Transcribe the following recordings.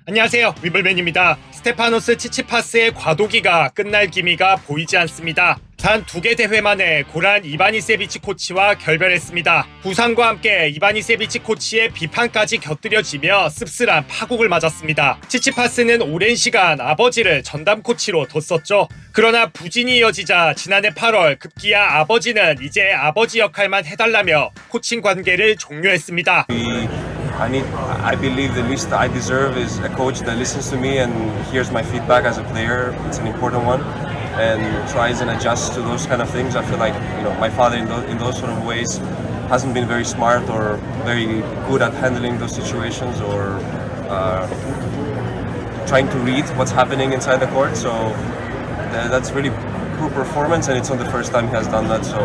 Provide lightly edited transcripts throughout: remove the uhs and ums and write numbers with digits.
안녕하세요, 위블맨입니다. 스테파노스 치치파스의 과도기가 끝날 기미가 보이지 않습니다. 단 2개 대회 만에 고란 이바니세비치 코치와 결별했습니다. 부상과 함께 이바니세비치 코치의 비판까지 곁들여지며 씁쓸한 파국을 맞았습니다. 치치파스는 오랜 시간 아버지를 전담 코치로 뒀었죠. 그러나 부진이 이어지자 지난해 8월 급기야 아버지는 이제 아버지 역할만 해달라며 코칭 관계를 종료했습니다. I believe the least I deserve is a coach that listens to me and hears my feedback as a player. It's an important one, and tries and adjusts to those kind of things. I feel like my father in those sort of ways hasn't been very smart or very good at handling those situations or trying to read what's happening inside the court. So that's really poor performance, and it's not the first time he has done that. So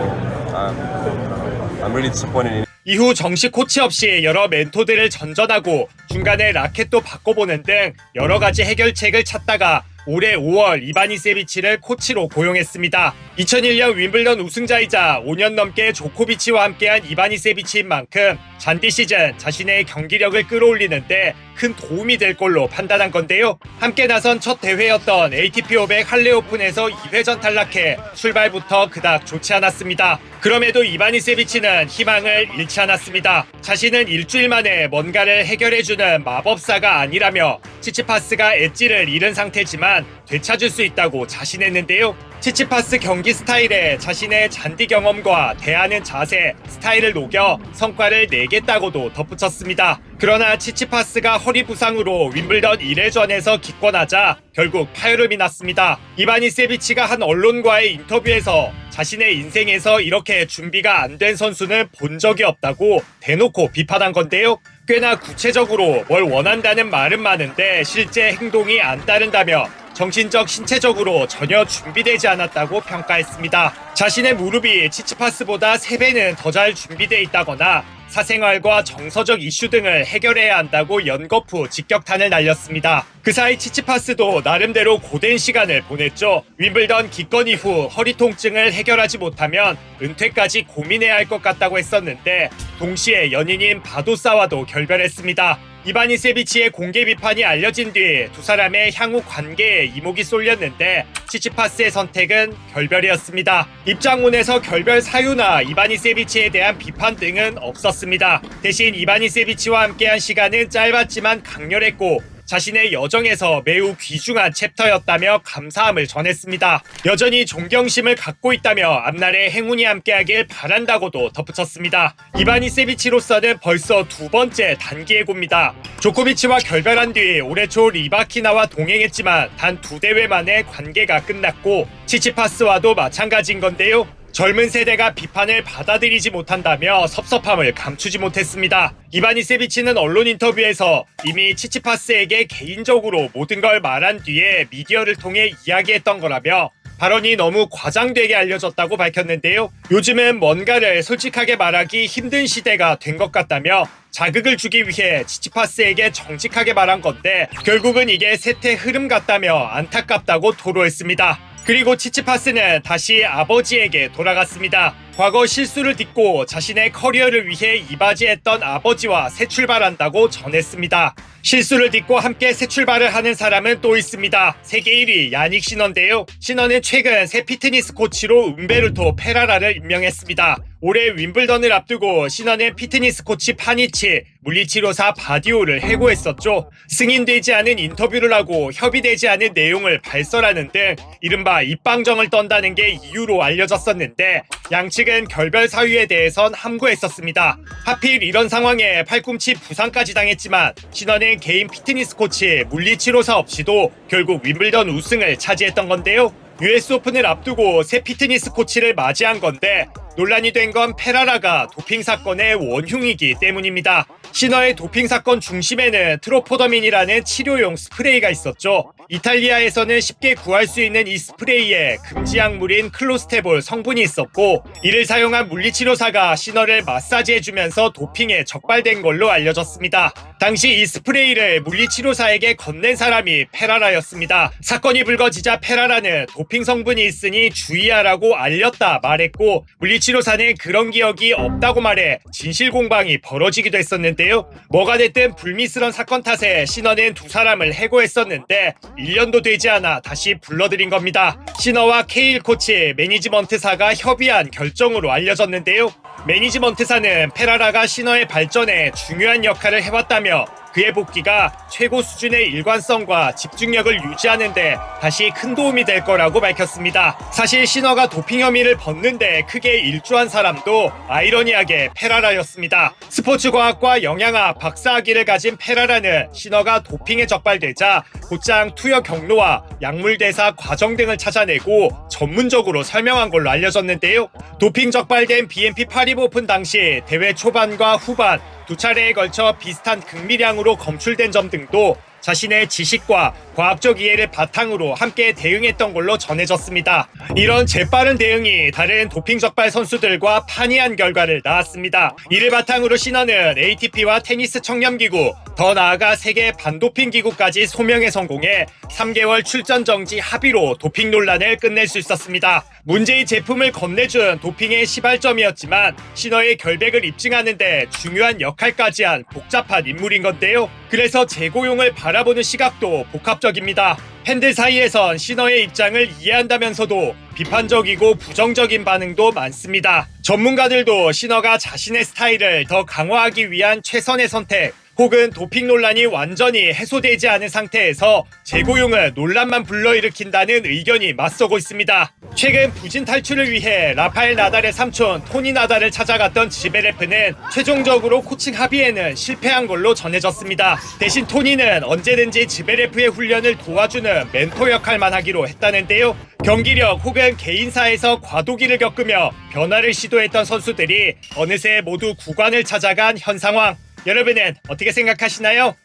I'm really disappointed in it. 이후 정식 코치 없이 여러 멘토들을 전전하고 중간에 라켓도 바꿔보는 등 여러 가지 해결책을 찾다가 올해 5월 이바니세비치를 코치로 고용했습니다. 2001년 윈블던 우승자이자 5년 넘게 조코비치와 함께한 이바니세비치인 만큼 잔디 시즌 자신의 경기력을 끌어올리는데 큰 도움이 될 걸로 판단한 건데요. 함께 나선 첫 대회였던 ATP 500 할레 오픈에서 2회전 탈락해 출발부터 그닥 좋지 않았습니다. 그럼에도 이바니세비치는 희망을 잃지 않았습니다. 자신은 일주일 만에 뭔가를 해결해주는 마법사가 아니라며 치치파스가 엣지를 잃은 상태지만 되찾을 수 있다고 자신했는데요. 치치파스 경기 스타일에 자신의 잔디 경험과 대하는 자세, 스타일을 녹여 성과를 내겠다고도 덧붙였습니다. 그러나 치치파스가 허리 부상으로 윈블던 1회전에서 기권하자 결국 파열음이 났습니다. 이바니세비치가 한 언론과의 인터뷰에서 자신의 인생에서 이렇게 준비가 안 된 선수는 본 적이 없다고 대놓고 비판한 건데요. 꽤나 구체적으로 뭘 원한다는 말은 많은데 실제 행동이 안 따른다며 정신적, 신체적으로 전혀 준비되지 않았다고 평가했습니다. 자신의 무릎이 치치파스보다 3배는 더 잘 준비되어 있다거나 사생활과 정서적 이슈 등을 해결해야 한다고 연거푸 직격탄을 날렸습니다. 그 사이 치치파스도 나름대로 고된 시간을 보냈죠. 윈블던 기권 이후 허리 통증을 해결하지 못하면 은퇴까지 고민해야 할 것 같다고 했었는데 동시에 연인인 바도사와도 결별했습니다. 이바니세비치의 공개 비판이 알려진 뒤 두 사람의 향후 관계에 이목이 쏠렸는데 치치파스의 선택은 결별이었습니다. 입장문에서 결별 사유나 이바니세비치에 대한 비판 등은 없었습니다. 대신 이바니세비치와 함께한 시간은 짧았지만 강렬했고 자신의 여정에서 매우 귀중한 챕터였다며 감사함을 전했습니다. 여전히 존경심을 갖고 있다며 앞날에 행운이 함께하길 바란다고도 덧붙였습니다. 이바니세비치로서는 벌써 2번째 단기예고입니다. 조코비치와 결별한 뒤 올해 초 리바키나와 동행했지만 단 2대회 만에 관계가 끝났고 치치파스와도 마찬가지인 건데요. 젊은 세대가 비판을 받아들이지 못한다며 섭섭함을 감추지 못했습니다. 이바니세비치는 언론 인터뷰에서 이미 치치파스에게 개인적으로 모든 걸 말한 뒤에 미디어를 통해 이야기했던 거라며 발언이 너무 과장되게 알려졌다고 밝혔는데요. 요즘은 뭔가를 솔직하게 말하기 힘든 시대가 된 것 같다며 자극을 주기 위해 치치파스에게 정직하게 말한 건데 결국은 이게 세태 흐름 같다며 안타깝다고 토로했습니다. 그리고 치치파스는 다시 아버지에게 돌아갔습니다. 과거 실수를 딛고 자신의 커리어를 위해 이바지했던 아버지와 새 출발한다고 전했습니다. 실수를 딛고 함께 새 출발을 하는 사람은 또 있습니다. 세계 1위 야닉 시너인데요. 시너는 최근 새 피트니스 코치로 음베르토 페라라를 임명했습니다. 올해 윈블던을 앞두고 시너는 피트니스 코치 파니치, 물리치료사 바디오를 해고했었죠. 승인되지 않은 인터뷰를 하고 협의되지 않은 내용을 발설하는 등 이른바 입방정을 떤다는 게 이유로 알려졌었는데 양측은 결별 사유에 대해선 함구했었습니다. 하필 이런 상황에 팔꿈치 부상까지 당했지만 시너는 개인 피트니스 코치, 물리치료사 없이도 결국 윈블던 우승을 차지했던 건데요. US 오픈을 앞두고 새 피트니스 코치를 맞이한 건데 논란이 된 건 페라라가 도핑 사건의 원흉이기 때문입니다. 시너의 도핑 사건 중심에는 트로포더민이라는 치료용 스프레이가 있었죠. 이탈리아에서는 쉽게 구할 수 있는 이 스프레이에 금지 약물인 클로스테볼 성분이 있었고 이를 사용한 물리치료사가 시너를 마사지해주면서 도핑에 적발된 걸로 알려졌습니다. 당시 이 스프레이를 물리치료사에게 건넨 사람이 페라라였습니다. 사건이 불거지자 페라라는 도핑 성분이 있으니 주의하라고 알렸다 말했고 물리치료사는 이치로사는 그런 기억이 없다고 말해 진실 공방이 벌어지기도 했었는데요. 뭐가 됐든 불미스런 사건 탓에 시너는 두 사람을 해고했었는데 1년도 되지 않아 다시 불러들인 겁니다. 시너와 케일 코치 매니지먼트사가 협의한 결정으로 알려졌는데요. 매니지먼트사는 페라라가 시너의 발전에 중요한 역할을 해왔다며 그의 복귀가 최고 수준의 일관성과 집중력을 유지하는데 다시 큰 도움이 될 거라고 밝혔습니다. 사실 시너가 도핑 혐의를 벗는데 크게 일조한 사람도 아이러니하게 페라라였습니다. 스포츠과학과 영양학 박사학위를 가진 페라라는 시너가 도핑에 적발되자 곧장 투여 경로와 약물 대사 과정 등을 찾아내고 전문적으로 설명한 걸로 알려졌는데요. 도핑 적발된 BMP 파리브 오픈 당시 대회 초반과 후반 두 차례에 걸쳐 비슷한 극미량으로 검출된 점 등도 자신의 지식과 과학적 이해를 바탕으로 함께 대응했던 걸로 전해졌습니다. 이런 재빠른 대응이 다른 도핑 적발 선수들과 판이한 결과를 낳았습니다. 이를 바탕으로 시너는 ATP와 테니스 청렴기구, 더 나아가 세계 반도핑 기구까지 소명에 성공해 3개월 출전 정지 합의로 도핑 논란을 끝낼 수 있었습니다. 문제의 제품을 건네준 도핑의 시발점이었지만 시너의 결백을 입증하는 데 중요한 역할까지 한 복잡한 인물인 건데요. 그래서 재고용을 바라보는 시각도 복합적입니다. 팬들 사이에선 시너의 입장을 이해한다면서도 비판적이고 부정적인 반응도 많습니다. 전문가들도 시너가 자신의 스타일을 더 강화하기 위한 최선의 선택, 혹은 도핑 논란이 완전히 해소되지 않은 상태에서 재고용은 논란만 불러일으킨다는 의견이 맞서고 있습니다. 최근 부진 탈출을 위해 라파엘 나달의 삼촌 토니 나달을 찾아갔던 지베레프는 최종적으로 코칭 합의에는 실패한 걸로 전해졌습니다. 대신 토니는 언제든지 지베레프의 훈련을 도와주는 멘토 역할만 하기로 했다는데요. 경기력 혹은 개인사에서 과도기를 겪으며 변화를 시도했던 선수들이 어느새 모두 구관을 찾아간 현 상황. 여러분은 어떻게 생각하시나요?